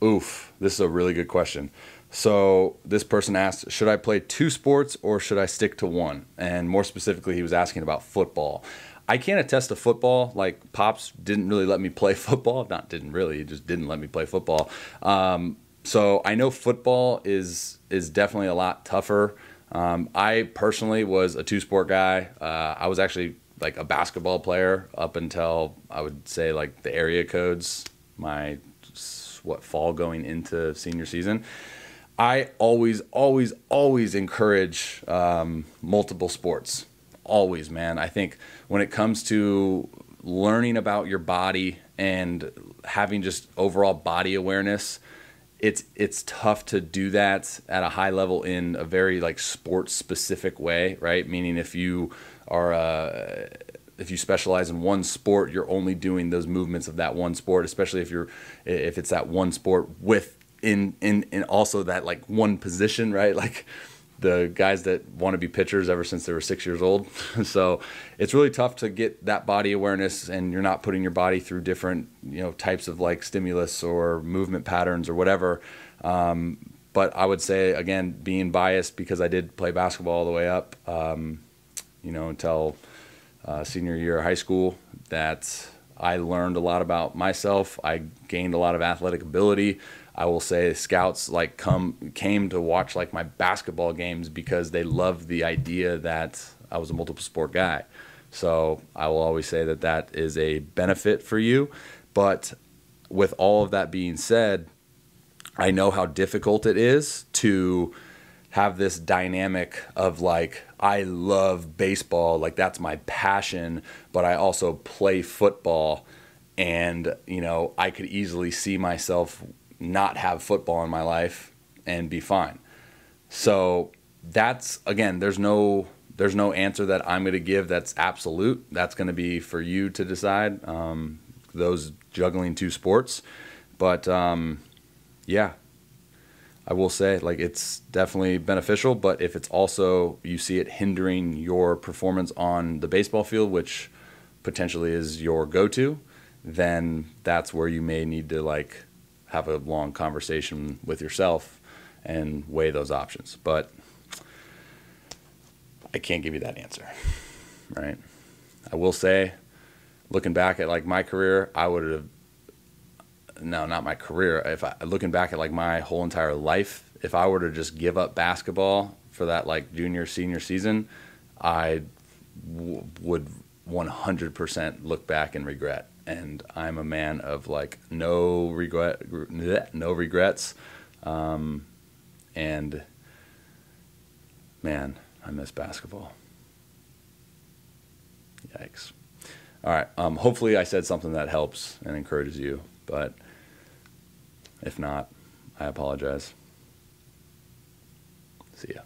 Oof, this is a really good question. So this person asked, should I play two sports or should I stick to one? And more specifically, he was asking about football. I can't attest to football. Like, Pops didn't really let me play football. Not didn't really, he just didn't let me play football. So I know football is definitely a lot tougher. I personally was a two-sport guy. I was actually like a basketball player up until, I would say, like the area codes, my fall going into senior season. I always encourage multiple sports. Always, man. I think when it comes to learning about your body and having just overall body awareness, it's tough to do that at a high level in a very like sports specific way, right? Meaning if you specialize in one sport, you're only doing those movements of that one sport, especially if it's that one sport in also that like one position, right? Like the guys that want to be pitchers ever since they were 6 years old. So it's really tough to get that body awareness, and you're not putting your body through different, types of like stimulus or movement patterns or whatever. But I would say, again, being biased because I did play basketball all the way up, until senior year of high school, that I learned a lot about myself. I gained a lot of athletic ability. I will say scouts came to watch like my basketball games because they loved the idea that I was a multiple sport guy. So I will always say that is a benefit for you. But with all of that being said, I know how difficult it is to have this dynamic of like, I love baseball, like that's my passion, but I also play football, and I could easily see myself not have football in my life and be fine. So that's, again, there's no answer that I'm going to give that's absolute. That's going to be for you to decide, those juggling two sports. But yeah, I will say, like, it's definitely beneficial, but if it's also, you see it hindering your performance on the baseball field, which potentially is your go-to, then that's where you may need to like have a long conversation with yourself and weigh those options. But I can't give you that answer, right? I will say, looking back at like my career, not my career. Looking back at like my whole entire life, if I were to just give up basketball for that like junior, senior season, I would 100% look back and regret. And I'm a man of like no regrets. And man, I miss basketball. Yikes. All right. Hopefully I said something that helps and encourages you, but if not, I apologize. See ya.